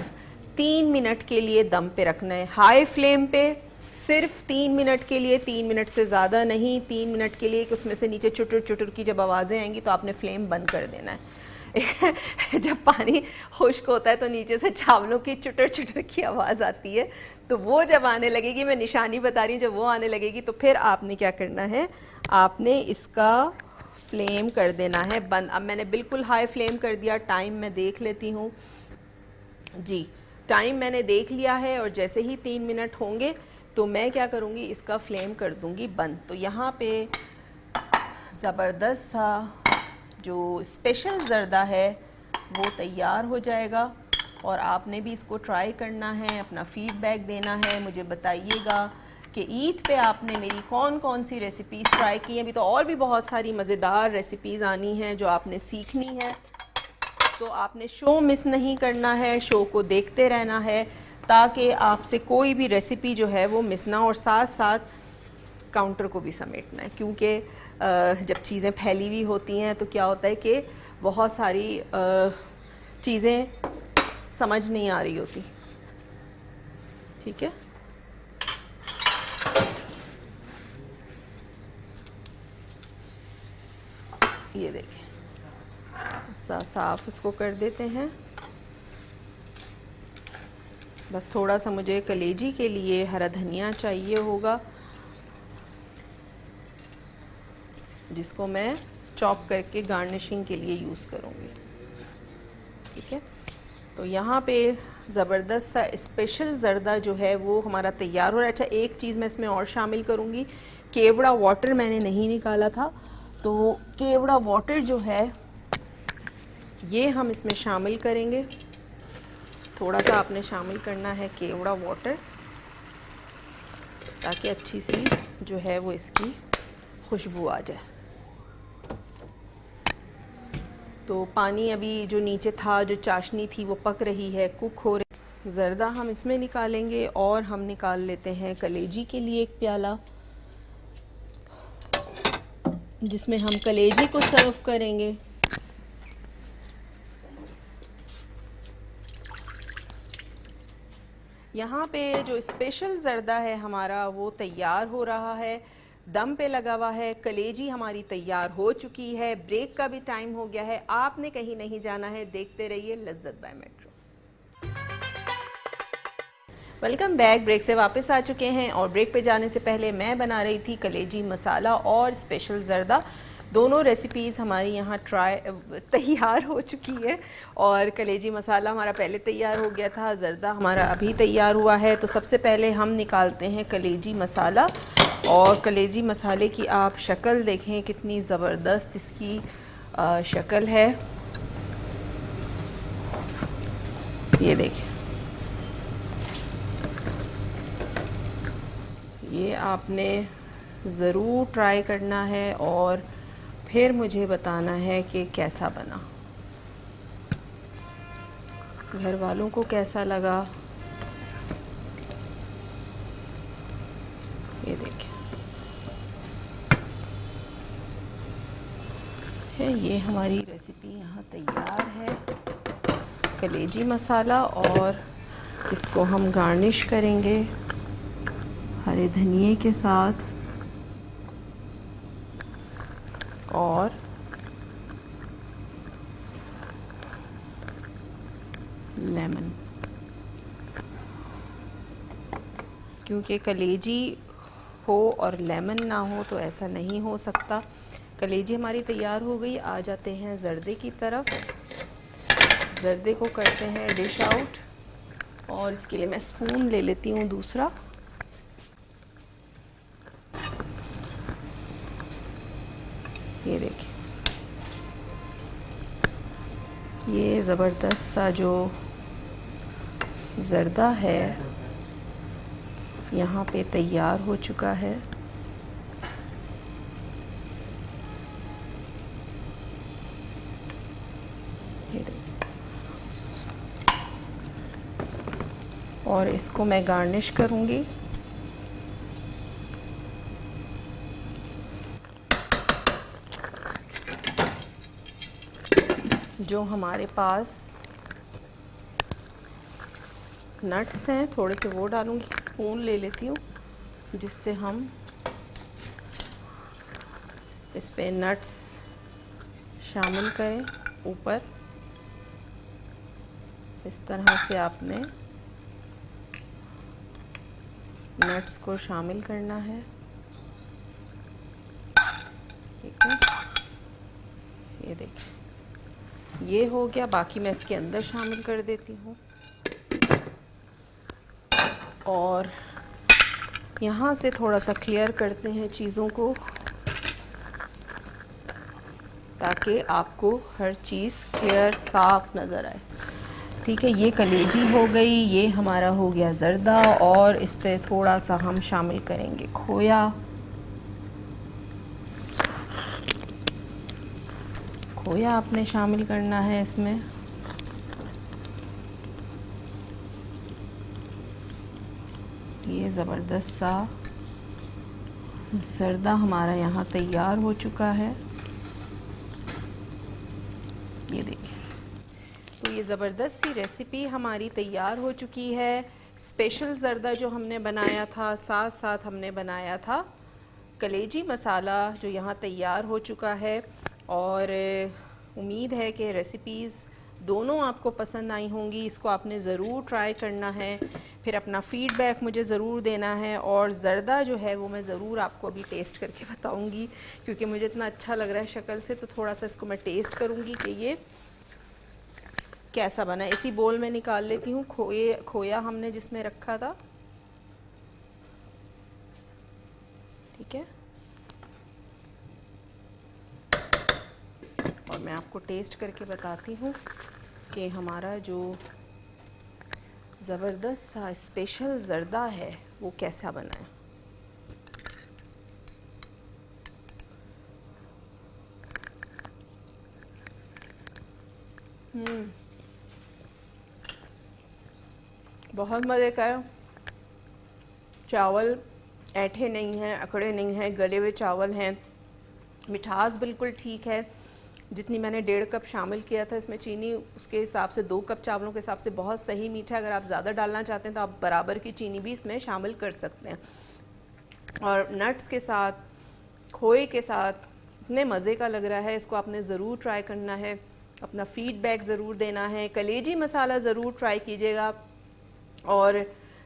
Speaker 1: 3 मिनट के लिए दम पे रखना है, हाई फ्लेम पे, सिर्फ 3 मिनट के लिए। 3 मिनट से ज़्यादा नहीं, 3 मिनट के लिए कि उसमें से नीचे चुटुर चुटुर की जब आवाज़ें आएंगी तो आपने फ्लेम बंद कर देना है। जब पानी खुश्क होता है तो नीचे से चावलों की चुटर चुटर की आवाज़ आती है, तो वो जब आने लगेगी, मैं निशानी बता रही हूँ, जब वो आने लगेगी तो फिर आपने क्या करना है, आपने इसका फ्लेम कर देना है बंद। अब मैंने बिल्कुल हाई फ्लेम कर दिया। टाइम मैं देख लेती हूँ जी, टाइम मैंने देख लिया है। और जैसे ही 3 मिनट होंगे तो मैं क्या करूँगी, इसका फ्लेम कर दूँगी बंद। तो यहाँ पे ज़बरदस्त सा जो स्पेशल ज़र्दा है वो तैयार हो जाएगा। और आपने भी इसको ट्राई करना है, अपना फ़ीडबैक देना है, मुझे बताइएगा कि ईद पे आपने मेरी कौन कौन सी रेसिपीज़ ट्राई की हैं। अभी तो और भी बहुत सारी मज़ेदार रेसिपीज़ आनी हैं जो आपने सीखनी है, तो आपने शो मिस नहीं करना है, शो को देखते रहना है ताकि आपसे कोई भी रेसिपी जो है वो मिस ना। और साथ साथ काउंटर को भी समेटना है, क्योंकि जब चीज़ें फैली हुई होती हैं तो क्या होता है कि बहुत सारी चीज़ें समझ नहीं आ रही होती, ठीक है। ये देखें, साफ इसको कर देते हैं। बस थोड़ा सा मुझे कलेजी के लिए हरा धनिया चाहिए होगा, जिसको मैं चॉप करके गार्निशिंग के लिए यूज़ करूँगी, ठीक है। तो यहाँ पे ज़बरदस्त सा स्पेशल ज़र्दा जो है वो हमारा तैयार हो रहा है। अच्छा, एक चीज़ मैं इसमें और शामिल करूँगी, केवड़ा वाटर मैंने नहीं निकाला था, तो केवड़ा वाटर जो है ये हम इसमें शामिल करेंगे। थोड़ा सा आपने शामिल करना है केवड़ा वाटर, ताकि अच्छी सी जो है वो इसकी खुशबू आ जाए। तो पानी अभी जो नीचे था, जो चाशनी थी वो पक रही है, कुक हो रही। ज़र्दा हम इसमें निकालेंगे और हम निकाल लेते हैं कलेजी के लिए एक प्याला, जिसमें हम कलेजी को सर्व करेंगे। यहाँ पे जो स्पेशल ज़र्दा है हमारा वो तैयार हो रहा है, दम पे लगा हुआ है। कलेजी हमारी तैयार हो चुकी है, ब्रेक का भी टाइम हो गया है। आपने कहीं नहीं जाना है, देखते रहिए लज्जत by Metro. Welcome back. Break से वापस आ चुके हैं और ब्रेक पे जाने से पहले मैं बना रही थी कलेजी मसाला और स्पेशल ज़र्दा। दोनों रेसिपीज़ हमारी यहाँ तैयार हो चुकी है और कलेजी मसाला हमारा पहले तैयार हो गया था, ज़र्दा हमारा अभी तैयार हुआ है। तो सबसे पहले हम निकालते हैं कलेजी मसाला, और कलेजी मसाले की आप शक्ल देखें, कितनी ज़बरदस्त इसकी शक्ल है, ये देखें। ये आपने ज़रूर ट्राई करना है और फिर मुझे बताना है कि कैसा बना, घर वालों को कैसा लगा। ये देखें, ये हमारी रेसिपी यहाँ तैयार है, कलेजी मसाला। और इसको हम गार्निश करेंगे हरे धनिए के साथ और लेमन, क्योंकि कलेजी हो और लेमन ना हो तो ऐसा नहीं हो सकता। कलेजी हमारी तैयार हो गई। आ जाते हैं ज़र्दे की तरफ। ज़र्दे को करते हैं डिश आउट, और इसके लिए मैं स्पून ले लेती हूँ दूसरा। ये देखिए, ये ज़बरदस्त सा जो ज़र्दा है यहाँ पे तैयार हो चुका है। ये देखिए, और इसको मैं गार्निश करूँगी। जो हमारे पास नट्स हैं, थोड़े से वो डालूँगी, स्पून ले लेती हूँ जिससे हम इस पे नट्स शामिल करें। ऊपर इस तरह से आपने नट्स को शामिल करना है, ठीक है। ये देखिए, ये हो गया। बाकी मैं इसके अंदर शामिल कर देती हूँ। और यहाँ से थोड़ा सा क्लियर करते हैं चीज़ों को, ताकि आपको हर चीज़ क्लियर साफ नज़र आए, ठीक है। ये कलेजी हो गई, ये हमारा हो गया ज़र्दा, और इस पे थोड़ा सा हम शामिल करेंगे खोया। खोया आपने शामिल करना है इसमें। ये ज़बरदस्त सा ज़र्दा हमारा यहाँ तैयार हो चुका है। ये देखिए, तो ये ज़बरदस्त सी रेसिपी हमारी तैयार हो चुकी है। स्पेशल ज़र्दा जो हमने बनाया था, साथ साथ हमने बनाया था कलेजी मसाला, जो यहाँ तैयार हो चुका है। और उम्मीद है कि रेसिपीज़ दोनों आपको पसंद आई होंगी। इसको आपने ज़रूर ट्राई करना है, फिर अपना फ़ीडबैक मुझे ज़रूर देना है। और ज़र्दा जो है वो मैं ज़रूर आपको अभी टेस्ट करके बताऊंगी, क्योंकि मुझे इतना अच्छा लग रहा है शक्ल से, तो थोड़ा सा इसको मैं टेस्ट करूंगी कि ये कैसा बना है। इसी बोल में निकाल लेती हूँ खोया हमने जिसमें रखा था, ठीक है। और मैं आपको टेस्ट करके बताती हूँ कि हमारा जो ज़बरदस्त सा स्पेशल ज़र्दा है वो कैसा बना है। बहुत मज़े का है। चावल ऐंठे नहीं हैं, अकड़े नहीं हैं, गले हुए चावल हैं। मिठास बिल्कुल ठीक है, जितनी मैंने 1.5 कप शामिल किया था इसमें चीनी, उसके हिसाब से 2 कप चावलों के हिसाब से बहुत सही मीठा है। अगर आप ज़्यादा डालना चाहते हैं तो आप बराबर की चीनी भी इसमें शामिल कर सकते हैं। और नट्स के साथ, खोए के साथ इतने मज़े का लग रहा है, इसको आपने ज़रूर ट्राई करना है, अपना फ़ीडबैक ज़रूर देना है। कलेजी मसाला ज़रूर ट्राई कीजिएगा। और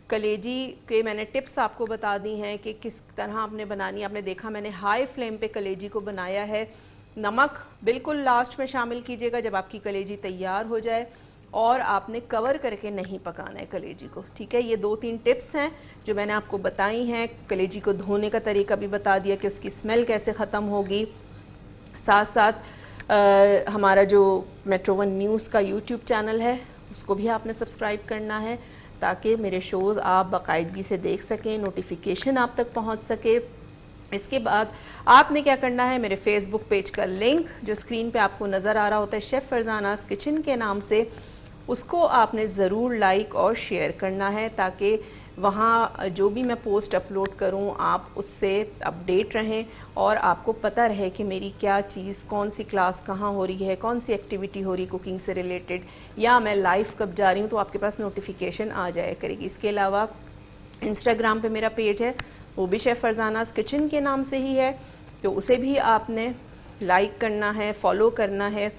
Speaker 1: कलेजी के मैंने टिप्स आपको बता दी हैं कि किस तरह आपने बनानी है। आपने देखा मैंने हाई फ्लेम पे कलेजी को बनाया है। नमक बिल्कुल लास्ट में शामिल कीजिएगा जब आपकी कलेजी तैयार हो जाए, और आपने कवर करके नहीं पकाना है कलेजी को, ठीक है। ये 2-3 टिप्स हैं जो मैंने आपको बताई हैं। कलेजी को धोने का तरीका भी बता दिया कि उसकी स्मेल कैसे ख़त्म होगी। साथ साथ हमारा जो मेट्रो वन न्यूज़ का यूट्यूब चैनल है उसको भी आपने सब्सक्राइब करना है, ताकि मेरे शोज़ आप बाकायदगी से देख सकें, नोटिफिकेशन आप तक पहुंच सके। इसके बाद आपने क्या करना है, मेरे फेसबुक पेज का लिंक जो स्क्रीन पे आपको नज़र आ रहा होता है शेफ़ फरजानास किचन के नाम से, उसको आपने ज़रूर लाइक और शेयर करना है, ताकि वहाँ जो भी मैं पोस्ट अपलोड करूँ आप उससे अपडेट रहें और आपको पता रहे कि मेरी क्या चीज़, कौन सी क्लास कहाँ हो रही है, कौन सी एक्टिविटी हो रही है कुकिंग से रिलेटेड, या मैं लाइव कब जा रही हूँ, तो आपके पास नोटिफिकेशन आ जाया करेगी। इसके अलावा इंस्टाग्राम पे मेरा पेज है, वो भी शेफ़ फरजानास किचन के नाम से ही है, तो उसे भी आपने लाइक करना है, फॉलो करना है।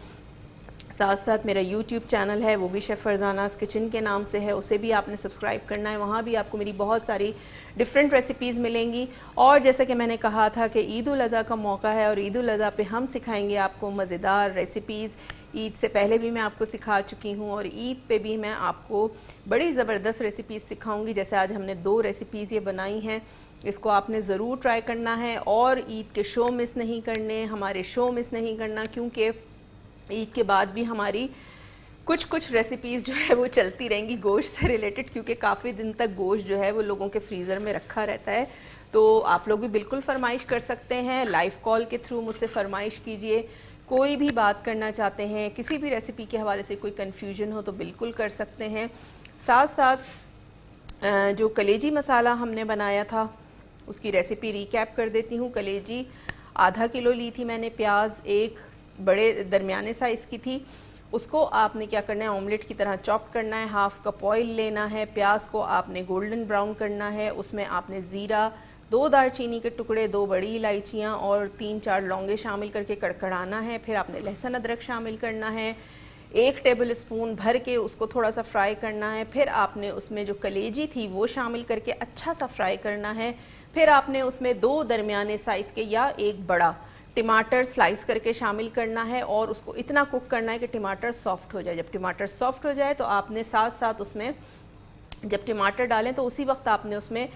Speaker 1: साथ साथ मेरा यूट्यूब चैनल है, वो भी शेफ़ फरजानास किचन के नाम से है, उसे भी आपने सब्सक्राइब करना है। वहाँ भी आपको मेरी बहुत सारी डिफरेंट रेसिपीज़ मिलेंगी। और जैसा कि मैंने कहा था कि ईद उल अज़हा का मौका है और ईद उल अज़हा पे हम सिखाएंगे आपको मज़ेदार रेसिपीज़। ईद से पहले भी मैं आपको सिखा चुकी हूँ और ईद पे भी मैं आपको बड़ी ज़बरदस्त रेसिपीज़ सिखाऊंगी। जैसे आज हमने 2 रेसिपीज़ ये बनाई हैं, इसको आपने ज़रूर ट्राई करना है। और ईद के शो मिस नहीं करने, हमारे शो मिस नहीं करना, क्योंकि ईद के बाद भी हमारी कुछ रेसिपीज़ जो है वो चलती रहेंगी गोश्त से रिलेटेड, क्योंकि काफ़ी दिन तक गोश्त जो है वो लोगों के फ्रीज़र में रखा रहता है। तो आप लोग भी बिल्कुल फरमाइश कर सकते हैं, लाइव कॉल के थ्रू मुझसे फरमाइश कीजिए। कोई भी बात करना चाहते हैं, किसी भी रेसिपी के हवाले से कोई कन्फ्यूजन हो तो बिल्कुल कर सकते हैं। साथ साथ जो कलेजी मसाला हमने बनाया था उसकी रेसिपी रिकैप कर देती हूँ। कलेजी आधा किलो ली थी मैंने, प्याज एक बड़े दरमियाने साइज़ की थी। उसको आपने क्या करना है, ऑमलेट की तरह चॉप करना है, हाफ़ कप ऑयल लेना है, प्याज को आपने गोल्डन ब्राउन करना है। उसमें आपने ज़ीरा, 2 दालचीनी के टुकड़े, 2 बड़ी इलायचियाँ और 3-4 लौंगे शामिल करके कड़कड़ाना है। फिर आपने लहसुन अदरक शामिल करना है, 1 टेबल स्पून भर के उसको थोड़ा सा फ्राई करना है। फिर आपने उसमें जो कलेजी थी वो शामिल करके अच्छा सा फ्राई करना है। फिर आपने उसमें 2 दरमियाने साइज़ के या 1 बड़ा टमाटर स्लाइस करके शामिल करना है और उसको इतना कुक करना है कि टमाटर सॉफ्ट हो जाए। जब टमाटर सॉफ्ट हो जाए तो आपने साथ साथ उसमें, जब टमाटर डालें तो उसी वक्त आपने उसमें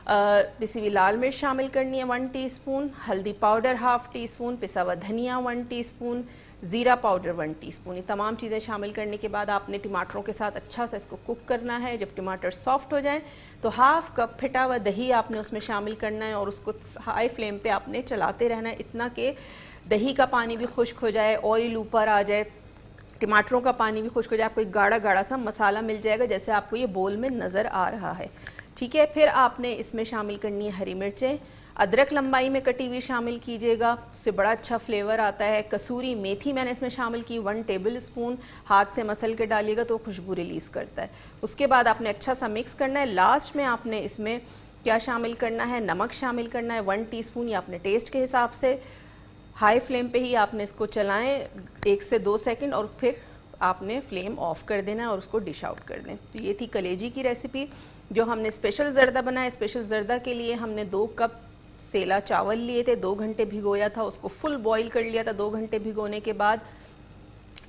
Speaker 1: पिसी हुई लाल मिर्च शामिल करनी है 1 टीस्पून, हल्दी पाउडर 1/2 टीस्पून, पिसा हुआ धनिया 1 टीस्पून, ज़ीरा पाउडर 1 टीस्पून। ये तमाम चीज़ें शामिल करने के बाद आपने टमाटरों के साथ अच्छा सा इसको कुक करना है। जब टमाटर सॉफ्ट हो जाएं तो 1/2 कप फिटा हुआ दही आपने उसमें शामिल करना है और उसको हाई फ्लेम पे आपने चलाते रहना है, इतना कि दही का पानी भी खुश्क हो जाए, ऑयल ऊपर आ जाए, टमाटरों का पानी भी खुश्क हो जाए, आपको एक गाढ़ा गाढ़ा सा मसाला मिल जाएगा जैसे आपको ये बोल में नज़र आ रहा है, ठीक है। फिर आपने इसमें शामिल करनी है हरी मिर्चें, अदरक लंबाई में कटी हुई शामिल कीजिएगा, उससे बड़ा अच्छा फ्लेवर आता है। कसूरी मेथी मैंने इसमें शामिल की 1 टेबल स्पून, हाथ से मसल के डालिएगा तो खुशबू रिलीज़ करता है। उसके बाद आपने अच्छा सा मिक्स करना है। लास्ट में आपने इसमें क्या शामिल करना है, नमक शामिल करना है 1 टीस्पून, या अपने टेस्ट के हिसाब से। हाई फ्लेम पे ही आपने इसको चलाएं 1 से 2 सेकंड और फिर आपने फ्लेम ऑफ कर देना है और उसको डिश आउट कर दें। तो ये थी कलेजी की रेसिपी जो हमने स्पेशल ज़र्दा बनाया। स्पेशल ज़र्दा के लिए हमने 2 कप सेला चावल लिए थे, 2 घंटे भिगोया था, उसको फुल बॉईल कर लिया था। 2 घंटे भिगोने के बाद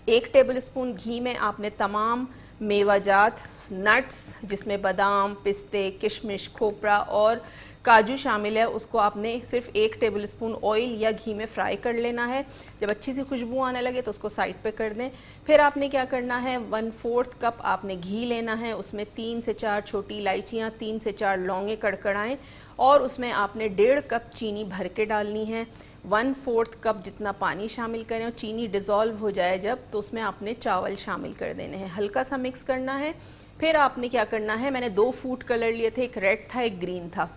Speaker 1: 1 टेबल स्पून घी में आपने तमाम मेवाजात, नट्स जिसमें बादाम, पिस्ते, किशमिश, खोपरा और काजू शामिल है, उसको आपने सिर्फ 1 टेबल स्पून ऑयल या घी में फ्राई कर लेना है। जब अच्छी सी खुशबू आने लगे तो उसको साइड पे कर दें। फिर आपने क्या करना है, 1/4 कप आपने घी लेना है, उसमें 3 से 4 छोटी इलायचियाँ, 3 से 4 लौंगे कड़कड़ाएं और उसमें आपने 1.5 कप चीनी भर के डालनी है। 1/4 कप जितना पानी शामिल करें और चीनी डिज़ोल्व हो जाए जब, तो उसमें आपने चावल शामिल कर देने हैं, हल्का सा मिक्स करना है। फिर आपने क्या करना है, मैंने 2 फूड कलर लिए थे, एक रेड था एक ग्रीन था।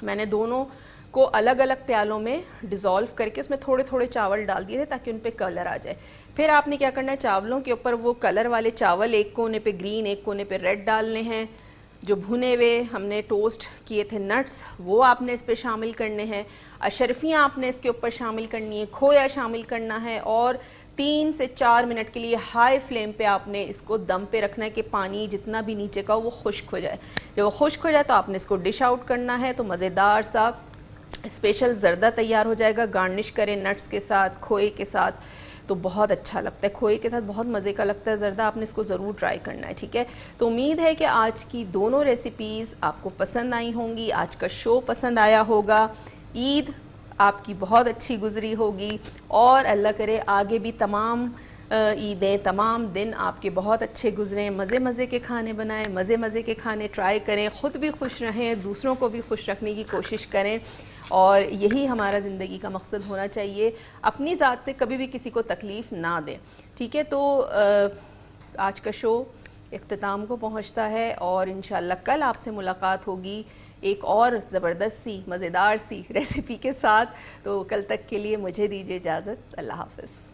Speaker 1: मैंने दोनों को अलग अलग प्यालों में डिज़ोल्व करके उसमें थोड़े थोड़े चावल डाल दिए थे ताकि उन पे कलर आ जाए। फिर आपने क्या करना है, चावलों के ऊपर वो कलर वाले चावल एक कोने पे ग्रीन एक कोने पे रेड डालने हैं। जो भुने हुए हमने टोस्ट किए थे नट्स वो आपने इस पे शामिल करने हैं। अशरफियाँ आपने इसके ऊपर शामिल करनी है, खोया शामिल करना है और 3 से 4 मिनट के लिए हाई फ्लेम पे आपने इसको दम पे रखना है कि पानी जितना भी नीचे का वो खुश्क हो जाए। जब वो खुश्क हो जाए तो आपने इसको डिश आउट करना है। तो मज़ेदार सा स्पेशल ज़र्दा तैयार हो जाएगा। गार्निश करें नट्स के साथ, खोए के साथ, तो बहुत अच्छा लगता है। खोए के साथ बहुत मज़े का लगता है ज़र्दा। आपने इसको ज़रूर ट्राई करना है, ठीक है। तो उम्मीद है कि आज की दोनों रेसिपीज़ आपको पसंद आई होंगी, आज का शो पसंद आया होगा। ईद आपकी बहुत अच्छी गुजरी होगी और अल्लाह करे आगे भी तमाम ईदें, तमाम दिन आपके बहुत अच्छे गुजरें। मज़े मज़े के खाने बनाएं, मज़े मज़े के खाने ट्राई करें, ख़ुद भी खुश रहें, दूसरों को भी खुश रखने की कोशिश करें और यही हमारा ज़िंदगी का मकसद होना चाहिए। अपनी ज़ात से कभी भी किसी को तकलीफ़ ना दें, ठीक है। तो आज का शो इख्तिताम को पहुंचता है और इंशाअल्लाह कल आपसे मुलाकात होगी एक और ज़बरदस्त सी मज़ेदार सी रेसिपी के साथ। तो कल तक के लिए मुझे दीजिए इजाज़त। अल्लाह हाफ़िज़।